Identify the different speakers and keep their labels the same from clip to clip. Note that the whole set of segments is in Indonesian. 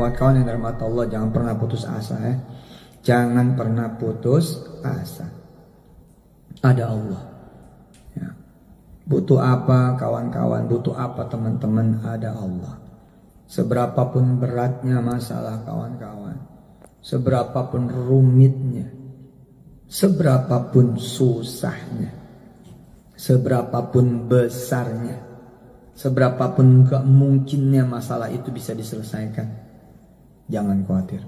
Speaker 1: kawan-kawan yang dirahmati Allah, jangan pernah putus asa ya. Jangan pernah putus asa. Ada Allah. Ya. Butuh apa kawan-kawan, butuh apa teman-teman, ada Allah. Seberapapun beratnya masalah kawan-kawan, seberapapun rumitnya, seberapapun susahnya, seberapapun besarnya, seberapapun gak mungkinnya masalah itu bisa diselesaikan, jangan khawatir.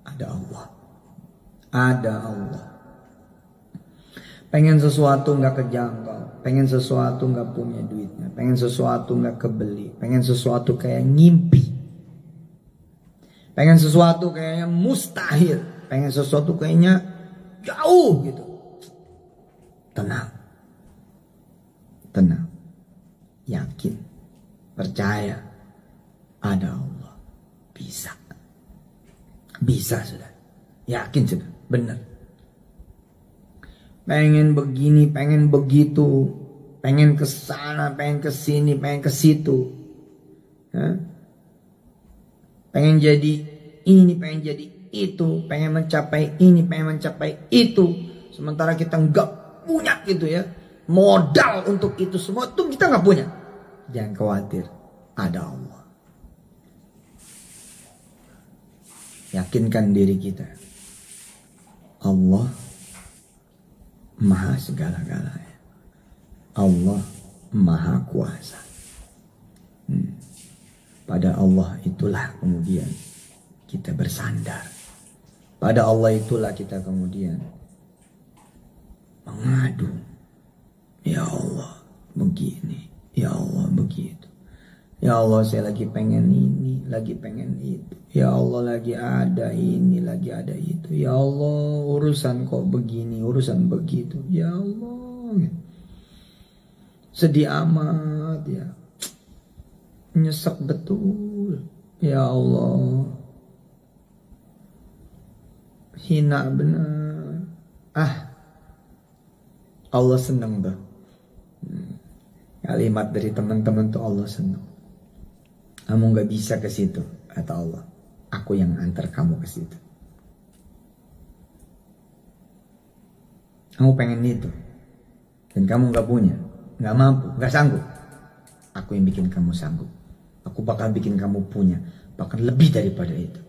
Speaker 1: Ada Allah. Ada Allah. Pengen sesuatu gak kejangkau, pengen sesuatu gak punya duitnya, pengen sesuatu gak kebeli, pengen sesuatu kayak ngimpi, pengen sesuatu kayaknya mustahil, pengen sesuatu kayaknya jauh gitu. Tenang. Tenang. Yakin. Percaya. Ada Allah. Bisa. Bisa sudah. Yakin sudah. Benar. Pengen begini, pengen begitu, pengen ke sana, pengen ke sini, pengen ke situ. Pengen jadi ini, pengen jadi itu, pengen mencapai ini, pengen mencapai itu. Sementara kita nggak punya gitu ya, modal untuk itu semua tuh kita nggak punya. Jangan khawatir, ada Allah. Yakinkan diri kita, Allah Maha segala-galanya. Allah Maha kuasa. Pada Allah itulah kemudian kita bersandar. Pada Allah itulah kita kemudian mengadu. Ya Allah begini, ya Allah begitu. Ya Allah saya lagi pengen ini, lagi pengen itu. Ya Allah lagi ada ini, lagi ada itu. Ya Allah urusan kok begini, urusan begitu. Ya Allah sedih amat ya. Nyesek betul. Ya Allah hina benar. Allah senang tuh. Kalimat dari teman-teman tuh Allah senang. Kamu gak bisa ke situ, kata Allah. Aku yang antar kamu ke situ. Kamu pengen itu, dan kamu gak punya, gak mampu, gak sanggup. Aku yang bikin kamu sanggup. Aku bakal bikin kamu punya, bahkan lebih daripada itu.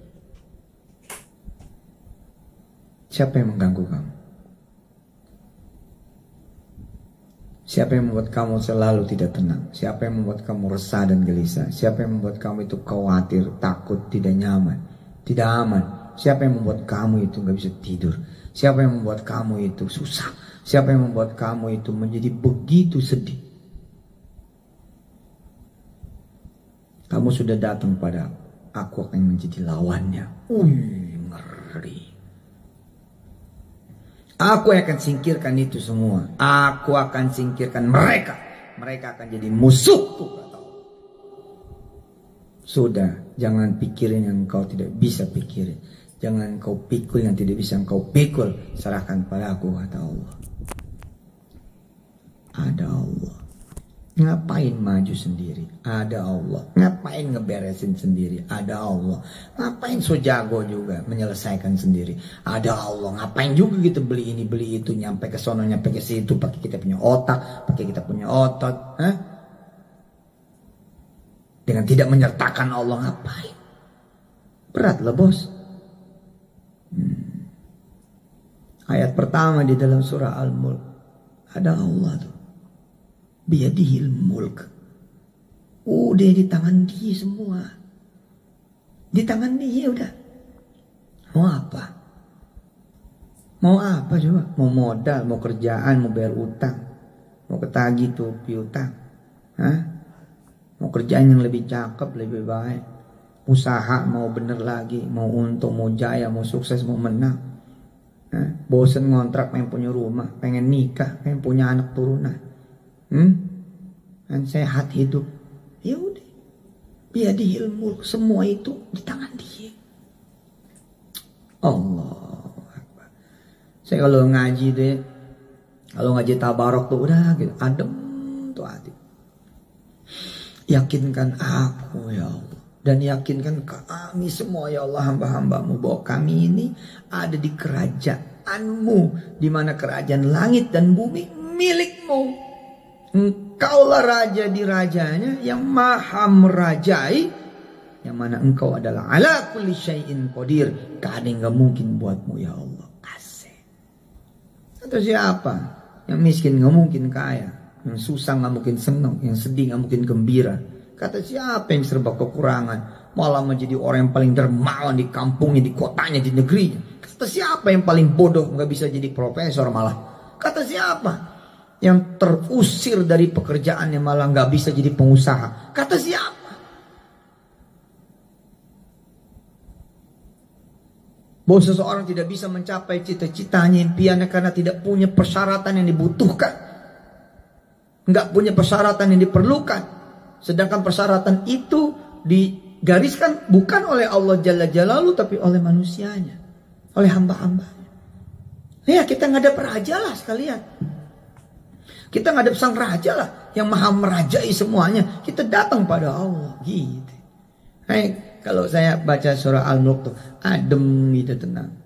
Speaker 1: Siapa yang mengganggu kamu? Siapa yang membuat kamu selalu tidak tenang? Siapa yang membuat kamu resah dan gelisah? Siapa yang membuat kamu itu khawatir, takut, tidak nyaman, tidak aman? Siapa yang membuat kamu itu gak bisa tidur? Siapa yang membuat kamu itu susah? Siapa yang membuat kamu itu menjadi begitu sedih? Kamu sudah datang pada aku akan menjadi lawannya. Ngeri. Aku akan singkirkan itu semua. Aku akan singkirkan mereka. Mereka akan jadi musuhku. Sudah, jangan pikirin yang kau tidak bisa pikirin. Jangan kau pikul yang tidak bisa kau pikul. Serahkan pada aku, kata Allah. Ada Allah. Ngapain maju sendiri? Ada Allah. Ngapain ngeberesin sendiri? Ada Allah. Ngapain so jago juga menyelesaikan sendiri? Ada Allah. Ngapain juga gitu beli ini beli itu, nyampe ke sono nyampe ke situ, pakai kita punya otak, pakai kita punya otot, dengan tidak menyertakan Allah, ngapain? Berat lah bos. Ayat pertama di dalam surah Al-Mulk, ada Allah tuh. Biyadihil mulk. Udah di tangan dia semua. Di tangan dia udah. Mau apa? Mau apa coba? Mau modal, mau kerjaan, mau bayar utang, mau ketagih tuh piutang. Mau kerjaan yang lebih cakep, lebih baik. Usaha mau bener lagi, mau untung, mau jaya, mau sukses, mau menang. Bosen ngontrak, pengen punya rumah, pengen nikah, pengen punya anak turunan. Dan sehat hidup. Ya udah. Biyadihil mulk, semua itu di tangan dia. Allah Akbar. Saya kalau ngaji deh, kalau ngaji tabarok tuh udah gitu, adem tuh hati. Yakinkan aku ya Allah. Dan yakinkan kami semua ya Allah hamba-hambamu bahwa kami ini ada di kerajaanmu, di mana kerajaan langit dan bumi milikmu. Engkaulah raja di rajanya yang maha merajai, yang mana engkau adalah ala kulli syai'in qadir. Gak ada yang gak mungkin buatmu ya Allah. Asik. Atau siapa? Yang miskin gak mungkin kaya, yang susah gak mungkin senang, yang sedih gak mungkin gembira. Kata siapa yang serba kekurangan, malah menjadi orang yang paling dermawan di kampungnya, di kotanya, di negerinya. Kata siapa yang paling bodoh gak bisa jadi profesor malah. Kata siapa yang terusir dari pekerjaannya malah gak bisa jadi pengusaha. Kata siapa? Bahwa seseorang tidak bisa mencapai cita-citanya, impiannya karena tidak punya persyaratan yang dibutuhkan, nggak punya persyaratan yang diperlukan. Sedangkan persyaratan itu digariskan bukan oleh Allah Jalla Jalaluhu, tapi oleh manusianya, oleh hamba-hambanya. Ya kita ngadep raja lah sekalian. Kita ngadep sang raja lah yang maha merajai semuanya. Kita datang pada Allah gitu. Kalau saya baca surah Al-Mulk tuh adem gitu, tenang.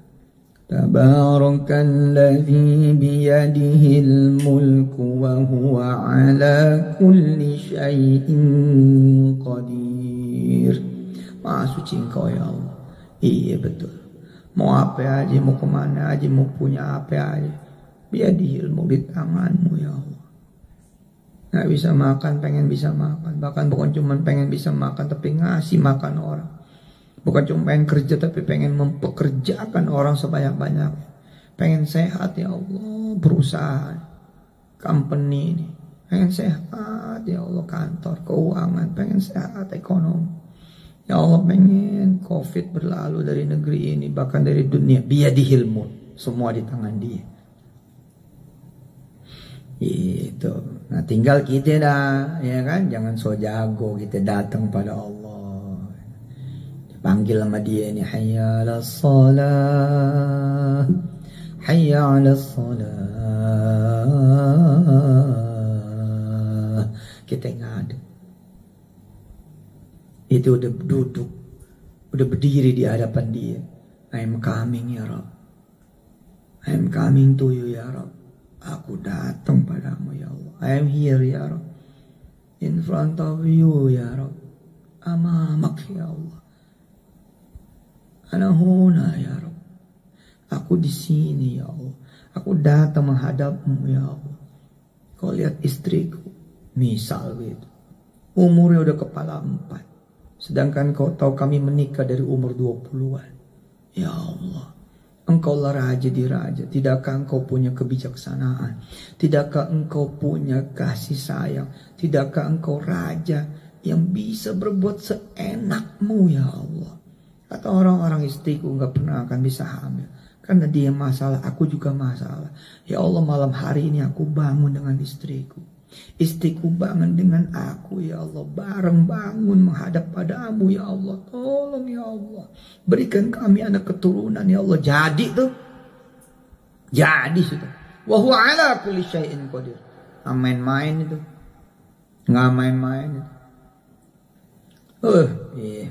Speaker 1: Tabarakalladzi biyadihil mulku wa huwa ala kulli syai'in qadir. Maha suci engkau ya Allah. Iya betul. Mau apa aja, mau kemana aja, mau punya apa aja, biyadihil mulk, di tanganmu ya Allah. Gak bisa makan, pengen bisa makan. Bahkan bukan cuma pengen bisa makan, tapi ngasih makan orang. Bukan cuma pengen kerja, tapi pengen mempekerjakan orang sebanyak-banyaknya. Pengen sehat ya Allah, perusahaan, company ini. Pengen sehat ya Allah, kantor, keuangan. Pengen sehat ekonomi. Ya Allah, pengen COVID berlalu dari negeri ini, bahkan dari dunia. Biyadihil mulk, semua di tangan dia. Itu. Nah tinggal kita dah, ya kan, jangan so jago, kita datang pada Allah. Panggil sama dia ini, hayya 'alas shalah, hayya 'alas shalah. Kita ngadep. Itu udah duduk, udah berdiri di hadapan dia. I'm coming ya Rabb, I'm coming to you ya Rabb. Aku datang padamu ya Allah. I am here ya Rabb, in front of you ya Rabb, amamak ya Allah. Ana huna ya Rabb, aku di sini ya Allah. Aku datang menghadapmu ya Allah. Kau lihat istriku, misal gitu, umurnya udah kepala 4, sedangkan kau tahu kami menikah dari umur 20-an. Ya Allah, Engkaulah raja di raja. Tidakkah engkau punya kebijaksanaan? Tidakkah engkau punya kasih sayang? Tidakkah engkau raja yang bisa berbuat seenakmu ya Allah? Kata orang-orang, istriku gak pernah akan bisa hamil karena dia masalah, aku juga masalah. Ya Allah, malam hari ini aku bangun dengan istriku, istriku bangun dengan aku ya Allah, bareng bangun menghadap padamu ya Allah. Tolong ya Allah, berikan kami anak keturunan ya Allah. Jadi tuh, jadi sudah. Wa huwa ala kulli syai'in qadir. Nggak main-main itu, nggak main-main itu. Iya.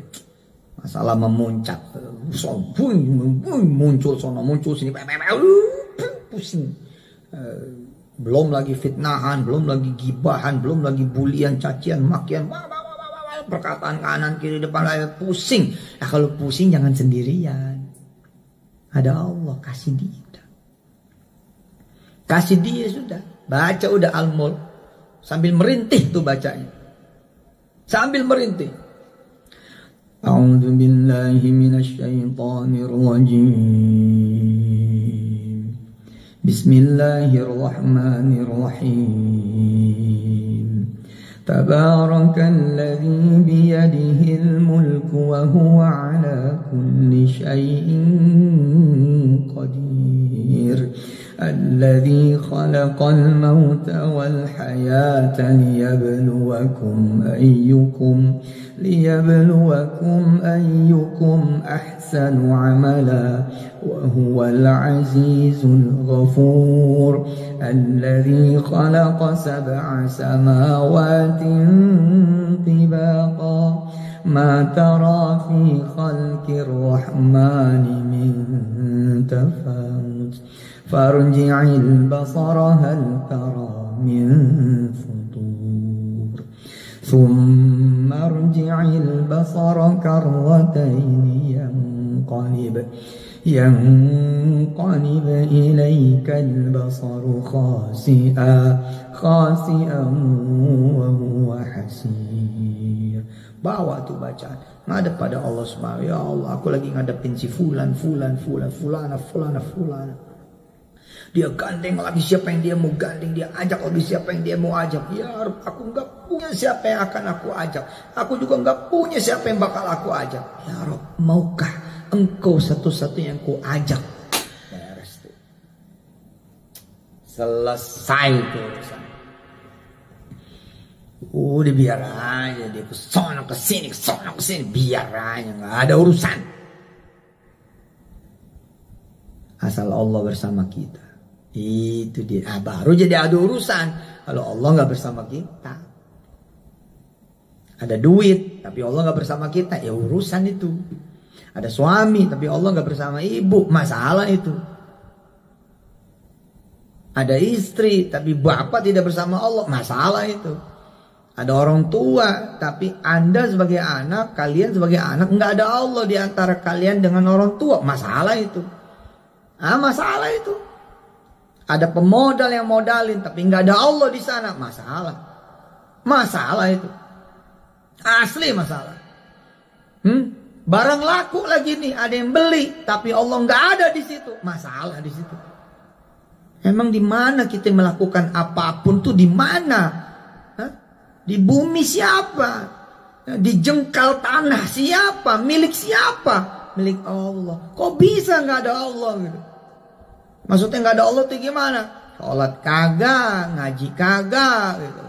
Speaker 1: Masalah memuncak, muncul sono, muncul sini, pusing. Belum lagi fitnahan, belum lagi gibahan, belum lagi bulian, cacian, makian, perkataan kanan kiri depan layar, pusing. Nah kalau pusing jangan sendirian, ada Allah, kasih dia, kasih dia sudah. Baca udah Al-Mulk sambil merintih tuh bacanya, sambil merintih. A'udzu billahi minasy syaithanir rajim. Bismillahirrahmanirrahim. Tabarakalladzi biyadihil mulku wa huwa ala kulli syai'in qadir. Alladzi khalaqal mauta wal hayata liyabluwakum ayyukum ahsanu amala wa huwal azizul ghafur. Alladzi khalaqa sab'a samawatin tibaqa ما ترى في خلق الرحمن من تفاوت فارجع البصر هل ترى من فطور ثم ارجع البصر كرتين ينقلب إليك البصر خاسئا وهو حسير. Bawa tuh bacaan, ngadep pada Allah Subhanahu. Ya Allah, aku lagi ngadepin si fulana. Dia gandeng lagi siapa yang dia mau gandeng, dia ajak lagi siapa yang dia mau ajak. Ya Rabb, aku nggak punya siapa yang akan aku ajak. Aku juga nggak punya siapa yang bakal aku ajak. Ya Rabb, maukah Engkau satu-satunya yang ku ajak? Beres tuh. Selesai tuh urusan. Udah biar aja dia kesana kesini, biar aja, nggak ada urusan. Asal Allah bersama kita, itu dia. Baru jadi ada urusan. Kalau Allah nggak bersama kita, ada duit tapi Allah nggak bersama kita, ya urusan itu. Ada suami tapi Allah nggak bersama ibu, masalah itu. Ada istri tapi bapak tidak bersama Allah, masalah itu. Ada orang tua, tapi Anda sebagai anak, kalian sebagai anak, nggak ada Allah di antara kalian dengan orang tua. Masalah itu. Masalah itu. Ada pemodal yang modalin, tapi nggak ada Allah di sana. Masalah. Masalah itu. Asli masalah. Barang laku lagi nih, ada yang beli, tapi Allah nggak ada di situ. Masalah di situ. Emang di mana kita melakukan apapun tuh di mana? Di bumi siapa? Di jengkal tanah siapa? Milik siapa? Milik Allah. Kok bisa nggak ada Allah gitu? Maksudnya nggak ada Allah tuh gimana? Sholat kagak, ngaji kagak gitu.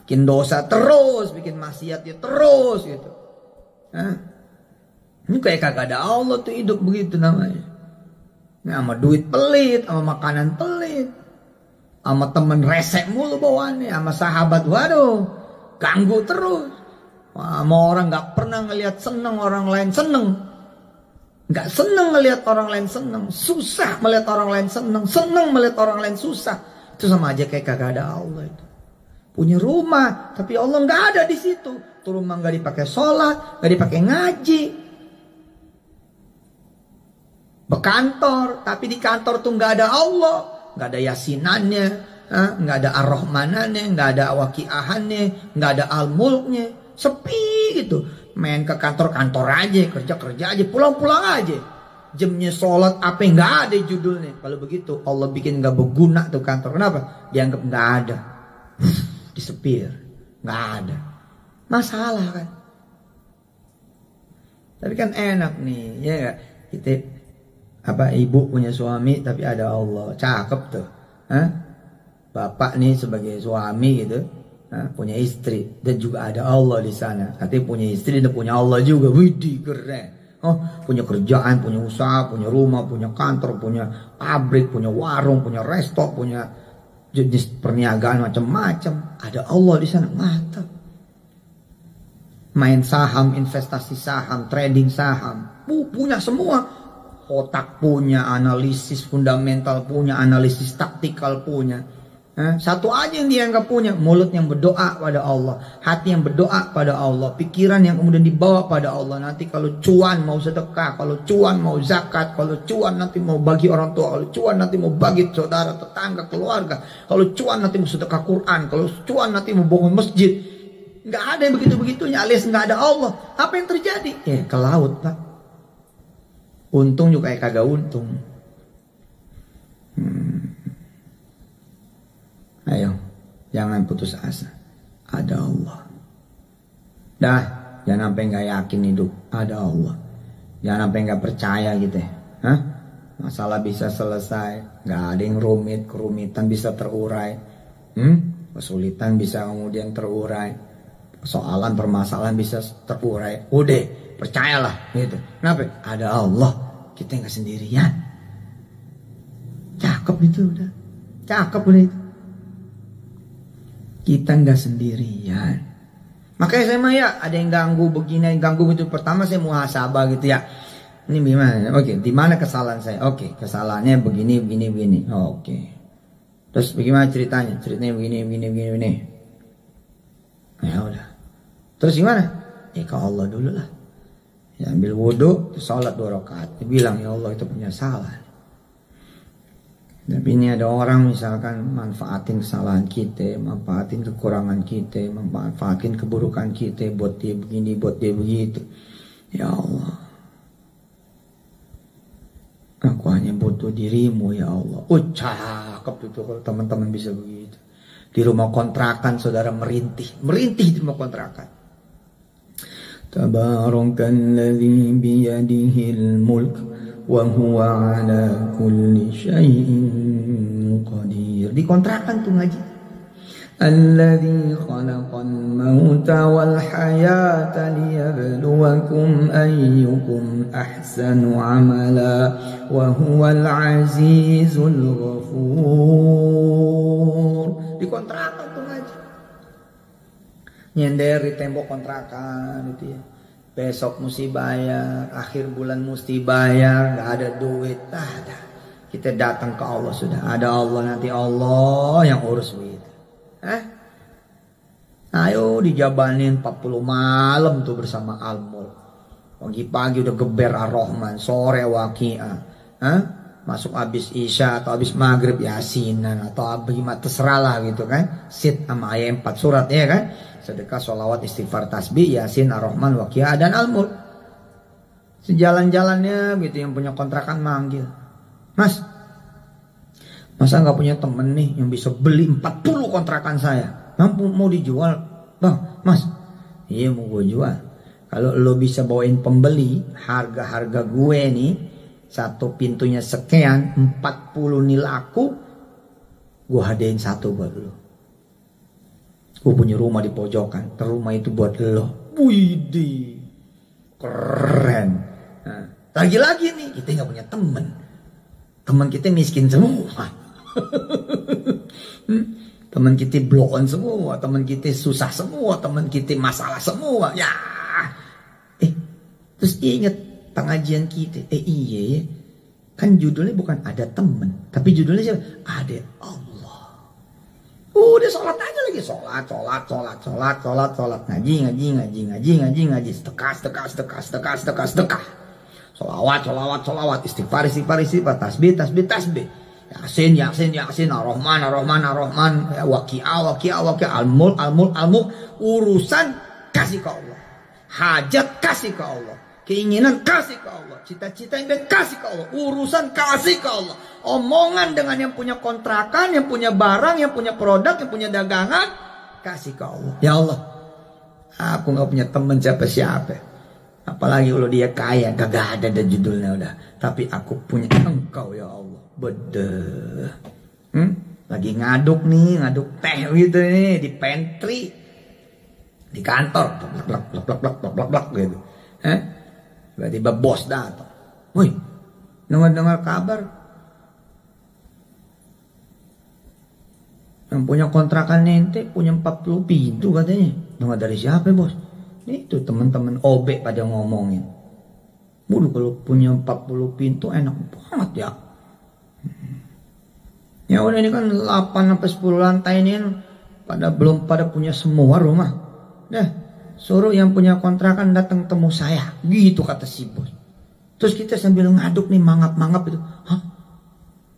Speaker 1: Bikin dosa terus, bikin maksiatnya terus gitu. Ini kayak kagak ada Allah tuh, hidup begitu namanya. Nah, sama duit pelit, sama makanan pelit, sama temen resek mulu bawaannya, sama sahabat waduh ganggu terus, sama orang nggak pernah ngelihat seneng orang lain seneng, nggak seneng ngelihat orang lain seneng, susah melihat orang lain seneng, seneng melihat orang lain susah. Itu sama aja kayak kagak ada Allah itu. Punya rumah tapi Allah nggak ada di situ. Tuh rumah nggak dipakai sholat, nggak dipakai ngaji. Berkantor tapi di kantor tuh nggak ada Allah. Nggak ada yasinannya, nggak ada ar-rahmanannya, nggak ada waqiahannya, nggak ada al-mulknya, sepi gitu. Main ke kantor-kantor aja, kerja aja, pulang-pulang aja. Jamnya sholat apa nggak ada judulnya. Kalau begitu Allah bikin nggak berguna tuh kantor. Kenapa? Dianggap nggak ada, disepir, nggak ada. Masalah kan? Tapi kan enak nih, ya nggak? Kita ibu punya suami tapi ada Allah, cakep tuh. Bapak nih sebagai suami gitu, punya istri dan juga ada Allah di sana. Artinya punya istri dan punya Allah juga, widih keren. Punya kerjaan, punya usaha, punya rumah, punya kantor, punya pabrik, punya warung, punya resto, punya jenis perniagaan macam-macam. Ada Allah di sana, mantap. Main saham, investasi saham, trading saham, punya semua. Otak punya, analisis fundamental punya, analisis taktikal punya. Satu aja yang dia nggak punya, mulut yang berdoa pada Allah, hati yang berdoa pada Allah, pikiran yang kemudian dibawa pada Allah. Nanti kalau cuan mau sedekah, kalau cuan mau zakat, kalau cuan nanti mau bagi orang tua, kalau cuan nanti mau bagi saudara, tetangga, keluarga, kalau cuan nanti mau sedekah Quran, kalau cuan nanti mau bangun masjid. Nggak ada yang begitu-begitunya, alias nggak ada Allah. Apa yang terjadi? Ke laut, Pak. Untung juga kayak kagak untung. Ayo, jangan putus asa. Ada Allah. Dah, jangan sampai nggak yakin hidup. Ada Allah. Jangan sampai nggak percaya gitu ya. Masalah bisa selesai. Nggak ada yang rumit, kerumitan bisa terurai. Kesulitan bisa kemudian terurai. Persoalan, permasalahan bisa terurai. Udah. Percayalah gitu. Kenapa? Ada Allah. Kita nggak sendirian. Cakep itu udah. Cakep udah itu. Kita nggak sendirian. Makanya saya mah ya ada yang ganggu begini, ganggu itu. Pertama saya muhasabah gitu ya. Ini gimana? Oke, di mana kesalahan saya? Oke, kesalahannya begini, begini, begini. Oke. Terus bagaimana ceritanya? Ceritanya begini, begini, begini, begini. Ya udah. Terus gimana? Ya ke Allah dulu lah. Ya ambil wudhu, sholat 2 rakaat. Dibilang ya Allah itu punya salah. Tapi ini ada orang misalkan manfaatin kesalahan kita, manfaatin kekurangan kita, manfaatin keburukan kita buat dia begini, buat dia begitu. Ya Allah, aku hanya butuh dirimu ya Allah. Cakep itu kalau teman-teman bisa begitu. Di rumah kontrakan saudara merintih di rumah kontrakan. Tabarakalladzi biyadihil mulk wa huwa ala kulli syai'in qadir. Di kontrakan tuh ngaji. Alladzi khalaqal mauta wal hayata liyabluwakum ayyukum ahsanu amala wa huwal azizul ghafur. Di kontrakan tuh ngaji. Nyender di tembok kontrakan itu ya. Besok mesti bayar, akhir bulan mesti bayar, gak ada duit, ada. Kita datang ke Allah sudah, ada Allah, nanti Allah yang urus begitu. Ayo dijabanin 40 malam tuh bersama Al-Mulk. Pagi-pagi udah geber Ar-Rahman, sore Waqiah. Masuk habis Isya atau habis Maghrib Yasinan atau abimah terserah lah gitu kan. Sit sama ayat 4 surat ya kan. Sedekah, sholawat, istighfar, tasbih, Yasin, Ar-Rahman, Waqiah dan Al-Mulk. Sejalan-jalannya gitu yang punya kontrakan manggil. Mas, masa nggak punya temen nih yang bisa beli 40 kontrakan saya? Mampu mau dijual? Bang, Mas, iya mau gue jual. Kalau lo bisa bawain pembeli, harga-harga gue nih, satu pintunya sekian, 40 nih laku, gue hadiahin 1 buat lo. Gue punya rumah di pojokan, rumah itu buat lo. Widih, keren. Nah, lagi-lagi nih, kita gak punya temen. Temen kita miskin semua. Temen kita blow on semua, temen kita susah semua, temen kita masalah semua. Ya, terus dia ingat pengajian kita. Iya ya, kan judulnya bukan ada temen, tapi judulnya siapa? Ada Allah. Udah sholat aja lagi, sholat, ngaji, sedekah, sholawat, istighfar, tasbih, Yasin, Ar-Rahman, Waqiah, Al-Mulk, urusan kasih ke Allah, hajat kasih ke Allah, keinginan kasih ke Allah, cita-cita yang kasih ke Allah, urusan kasih ke Allah, omongan dengan yang punya kontrakan, yang punya barang, yang punya produk, yang punya dagangan, kasih ke Allah. Ya Allah, aku gak punya teman siapa-siapa, apalagi kalau dia kaya, kagak ada judulnya udah, tapi aku punya Engkau ya Allah. Bedeh. Lagi ngaduk teh gitu nih di pantry, di kantor, blak gitu. Tiba-tiba bos datang. Woi, dengar kabar yang punya kontrakan ente punya 40 pintu katanya. Dengar dari siapa bos? Itu teman-teman OB pada ngomongin. Waduh, kalau punya 40 pintu enak banget ya. Ya udah, ini kan 8 sampai 10 lantai ini belum pada punya semua rumah. Dah, suruh yang punya kontrakan datang temu saya. Gitu kata si bos. Terus kita sambil ngaduk nih, mangap-mangap itu. Hah?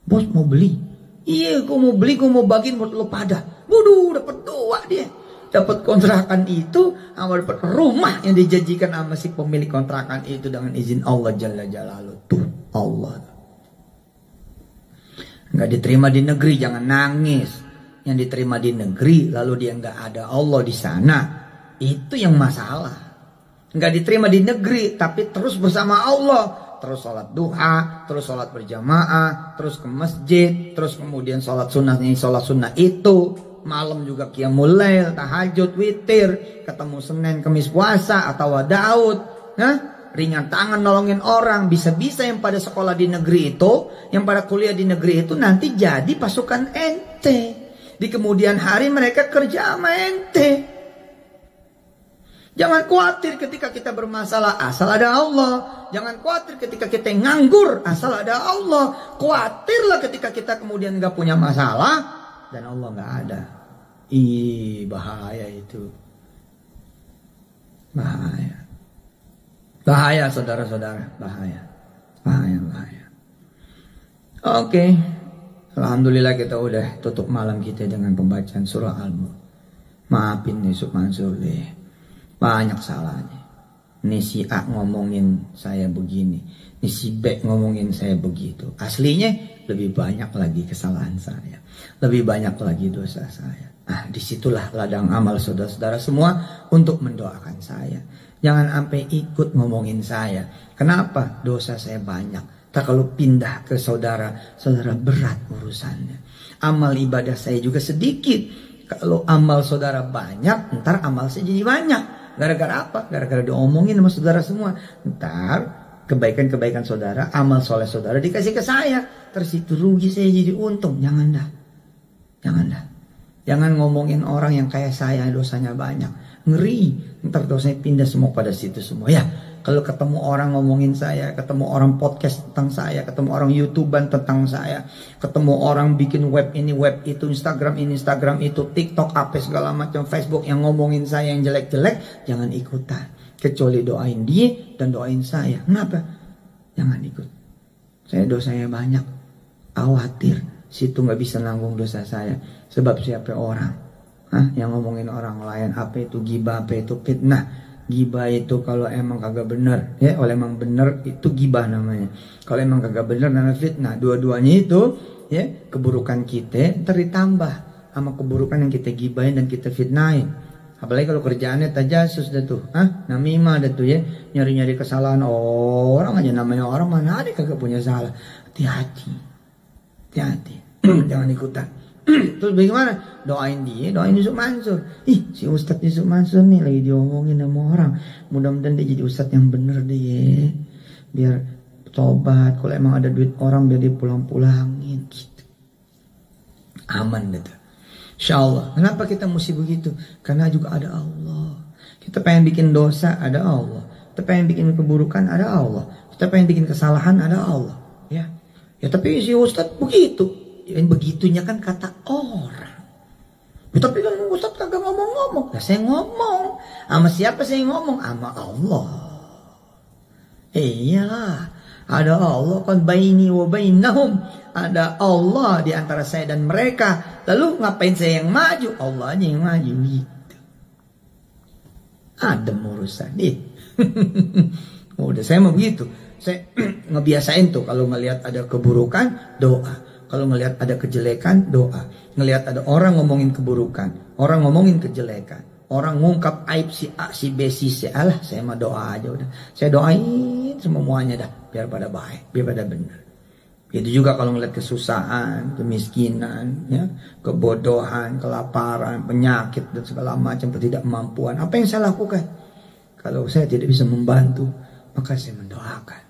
Speaker 1: Bos mau beli? Iya, gue mau beli, gue mau bagiin buat lo pada. Waduh, dapat 2 dia. Dapat kontrakan itu, sama dapat rumah yang dijanjikan sama si pemilik kontrakan itu dengan izin Allah Jalla Jalaluh. Tuh, Allah. Nggak diterima di negeri, jangan nangis. Yang diterima di negeri, lalu dia nggak ada Allah di sana, itu yang masalah. Nggak diterima di negeri, tapi terus bersama Allah, terus sholat duha, terus sholat berjamaah, terus ke masjid, terus kemudian sholat sunnah itu, malam juga qiyamul lail, tahajud, witir, ketemu Senin, Kamis puasa atau Daud, ringan tangan nolongin orang. Bisa-bisa yang pada sekolah di negeri itu, yang pada kuliah di negeri itu nanti jadi pasukan ente. Di kemudian hari mereka kerja sama ente. Jangan khawatir ketika kita bermasalah, asal ada Allah. Jangan khawatir ketika kita nganggur, asal ada Allah. Khawatirlah ketika kita kemudian gak punya masalah dan Allah gak ada. Bahaya itu. Bahaya. Bahaya saudara-saudara, bahaya. Bahaya. Oke. Alhamdulillah kita udah tutup malam kita dengan pembacaan surah Al-Mulk. Maafin nih Yusuf Mansur deh. Banyak salahnya. Nih si A ngomongin saya begini, nih si B ngomongin saya begitu. Aslinya lebih banyak lagi kesalahan saya, lebih banyak lagi dosa saya. Disitulah ladang amal saudara-saudara semua untuk mendoakan saya. Jangan sampai ikut ngomongin saya. Kenapa? Dosa saya banyak. Tak kalau pindah ke saudara, saudara berat urusannya. Amal ibadah saya juga sedikit. Kalau amal saudara banyak, ntar amal saya jadi banyak. Gara-gara apa? Gara-gara diomongin sama saudara semua. Ntar kebaikan-kebaikan saudara, amal soleh saudara dikasih ke saya. Terus itu rugi, saya jadi untung. Jangan dah. Jangan ngomongin orang yang kayak saya dosanya banyak. Ngeri. Ntar dosanya pindah semua pada situ semua. Ya, kalau ketemu orang ngomongin saya, ketemu orang podcast tentang saya, ketemu orang YouTuber tentang saya, ketemu orang bikin web ini, web itu, Instagram ini, Instagram itu, TikTok, apa segala macam, Facebook yang ngomongin saya yang jelek-jelek, jangan ikutan. Kecuali doain dia dan doain saya. Kenapa? Jangan ikut. Saya dosanya banyak. Khawatir. Situ nggak bisa nanggung dosa saya. Sebab siapa orang? Yang ngomongin orang lain, apa itu ghibah, apa itu fitnah. Gibah itu kalau emang kagak bener, ya, kalau emang bener itu gibah namanya. Kalau emang kagak bener namanya fitnah. Dua-duanya itu, ya, keburukan kita ditambah sama keburukan yang kita gibahin dan kita fitnahin. Apalagi kalau kerjaannya tajasus dah tuh, namimah dah tuh, ya, nyari-nyari kesalahan orang aja. Namanya orang, mana ada kagak punya salah. Hati-hati, jangan ikutan. Terus bagaimana? Doain dia, doain Yusuf Mansur. Si Ustadz Yusuf Mansur nih lagi diomongin sama orang. Mudah-mudahan dia jadi Ustadz yang bener deh. Biar tobat. Kalau emang ada duit orang biar dia pulang-pulangin gitu. Aman deh tuh. Insyaallah. Kenapa kita mesti begitu? Karena juga ada Allah. Kita pengen bikin dosa, ada Allah. Kita pengen bikin keburukan, ada Allah. Kita pengen bikin kesalahan, ada Allah. Ya tapi si Ustadz begitu. Yang begitunya kan kata orang. Tapi kan Ustadz kagak ngomong-ngomong. Nah, saya ngomong. Sama siapa saya ngomong? Sama Allah. Iyalah. Ada Allah kan baini wa bainahum. Ada Allah di antara saya dan mereka. Lalu ngapain saya yang maju? Allah aja yang maju gitu. Ada urusan nih. Udah saya mau begitu. Saya ngebiasain tuh kalau ngelihat ada keburukan, doa. Kalau ngelihat ada kejelekan, doa. Ngelihat ada orang ngomongin keburukan, orang ngomongin kejelekan, orang ngungkap aib si A, si B, si C, alah saya mah doa aja udah. Saya doain semuanya dah, biar pada baik, biar pada benar. Itu juga kalau ngelihat kesusahan, kemiskinan, ya, kebodohan, kelaparan, penyakit dan segala macam ketidakmampuan. Apa yang saya lakukan? Kalau saya tidak bisa membantu, maka saya mendoakan.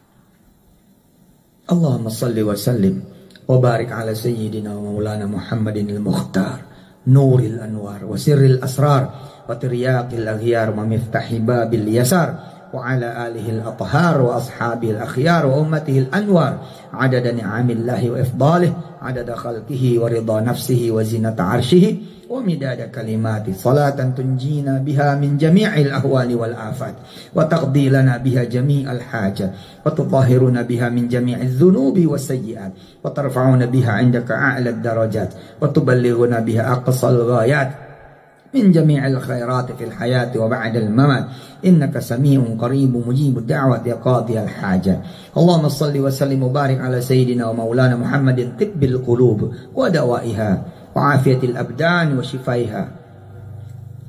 Speaker 1: Allahumma salli wa sallim wa barik ala sayyidina wa maulana Muhammadin al-Mukhtar nuril anwar wa sirril asrar wa tiryaqil aghyar wa miftahi babil yasar wa ala alihi al-athhar wa ashabil akhyar wa ummatihi al-anwar adada ni'amillahi wa ifdalih adada khalqihi wa ridha nafsihi wa zinata arshihi ومداد كلمات صلاة تنجينا بها من جميع الأهوال والآفات وتقضي لنا بها جميع الحاجات وتطهرنا بها من جميع الذنوب والسيئات وترفعنا بها عندك أعلى الدرجات وتبلغنا بها أقصى الغايات من جميع الخيرات في الحياة وبعد الممات إنك سميع قريب مجيب الدعوة يا قاضي الحاجة اللهم صل وسلم وبارك على سيدنا ومولانا محمد طب القلوب ودوائها وعافية الأبدان وشفائها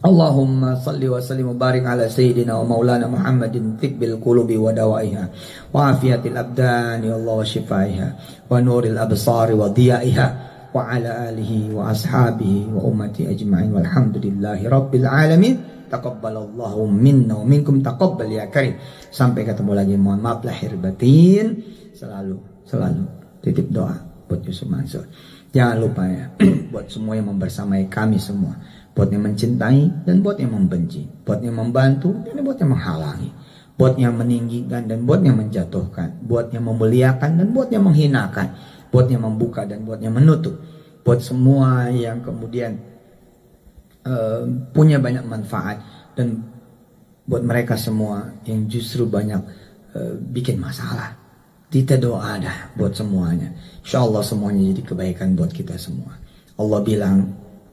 Speaker 1: اللهم صل وسلم وبارك على سيدنا ومولانا محمد طب القلوب ودوائها وعافية الأبدان يا الله وشفائها ونور الأبصار وضيائها وعلى آله وأصحابه وأمتي أجمعين والحمد لله رب العالمين taqabbalallahu minna wa minkum taqabbal ya karim. Sampai ketemu lagi, mohon maaf lahir batin. Selalu titip doa buat Yusuf Mansur. Jangan lupa ya buat semua yang membersamai kami semua. buat yang mencintai dan buat yang membenci, buat yang membantu dan buat yang menghalangi, buat yang meninggikan dan buat yang menjatuhkan, buat yang memuliakan dan buat yang menghinakan, buat yang membuka dan buat yang menutup, buat semua yang kemudian punya banyak manfaat, dan buat mereka semua yang justru banyak bikin masalah. Kita doa dah buat semuanya. InsyaAllah semuanya jadi kebaikan buat kita semua. Allah bilang,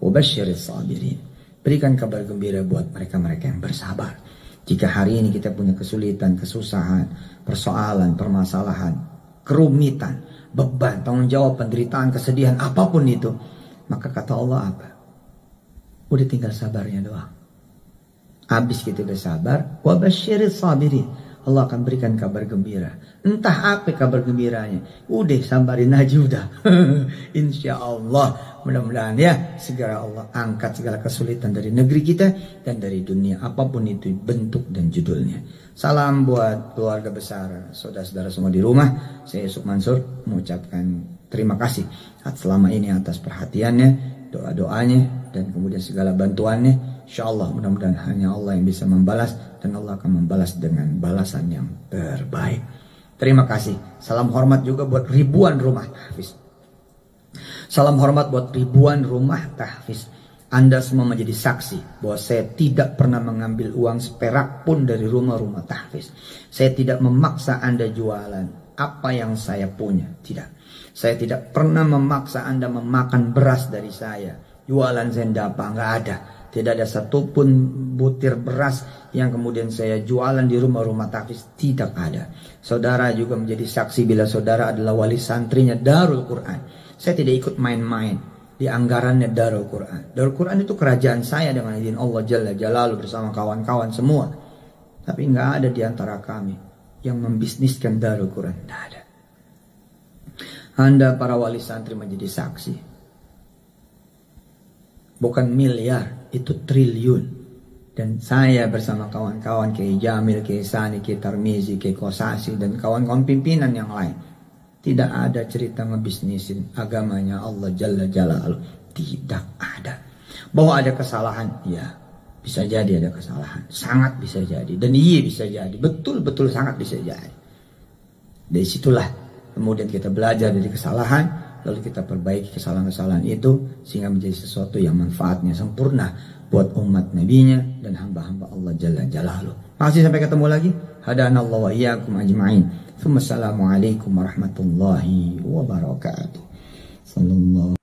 Speaker 1: wabasyiris sabirin. Berikan kabar gembira buat mereka-mereka yang bersabar. Jika hari ini kita punya kesulitan, kesusahan, persoalan, permasalahan, kerumitan, beban, tanggung jawab, penderitaan, kesedihan, apapun itu, maka kata Allah apa? Udah tinggal sabarnya doang. Habis kita udah sabar, wabasyiris sabirin, Allah akan berikan kabar gembira. Entah apa kabar gembiranya, udah sabarin aja udah. Insya Allah, mudah-mudahan ya segera Allah angkat segala kesulitan dari negeri kita dan dari dunia, apapun itu bentuk dan judulnya. Salam buat keluarga besar, saudara-saudara semua di rumah. Saya Yusuf Mansur mengucapkan terima kasih selama ini atas perhatiannya, doa-doanya, dan kemudian segala bantuannya. InsyaAllah mudah-mudahan hanya Allah yang bisa membalas, dan Allah akan membalas dengan balasan yang terbaik. Terima kasih. Salam hormat juga buat ribuan rumah tahfiz. Salam hormat buat ribuan rumah tahfiz. Anda semua menjadi saksi bahwa saya tidak pernah mengambil uang seperak pun dari rumah-rumah tahfiz. Saya tidak memaksa Anda jualan apa yang saya punya. Tidak. Saya tidak pernah memaksa Anda memakan beras dari saya. Jualan sendapa, nggak ada. Tidak ada satupun butir beras yang kemudian saya jualan di rumah-rumah tahfiz. Tidak ada. Saudara juga menjadi saksi bila saudara adalah wali santrinya Darul Quran. Saya tidak ikut main-main di anggarannya Darul Quran. Darul Quran itu kerajaan saya dengan izin Allah Jalla Jalaluhu bersama kawan-kawan semua. Tapi nggak ada di antara kami yang membisniskan Darul Quran. Tidak ada. Anda para wali santri menjadi saksi. Bukan miliar, itu triliun. Dan saya bersama kawan-kawan Kiai Jamil, Kiai Sani, Kiai Tarmizi, Kiai Kosasi, dan kawan-kawan pimpinan yang lain. Tidak ada cerita ngebisnisin agamanya Allah Jalla Jalaluhu. Tidak ada. Bahwa ada kesalahan, ya bisa jadi ada kesalahan. Sangat bisa jadi. Dan iya bisa jadi. Betul-betul sangat bisa jadi. Dari situlah kemudian kita belajar dari kesalahan. Lalu kita perbaiki kesalahan-kesalahan itu sehingga menjadi sesuatu yang manfaatnya sempurna buat umat nabinya dan hamba-hamba Allah Jalla Jalaluhu. Makasih, sampai ketemu lagi. Hadanallahu wa iyyakum ajma'in. Assalamualaikum warahmatullahi wabarakatuh. Sallallahu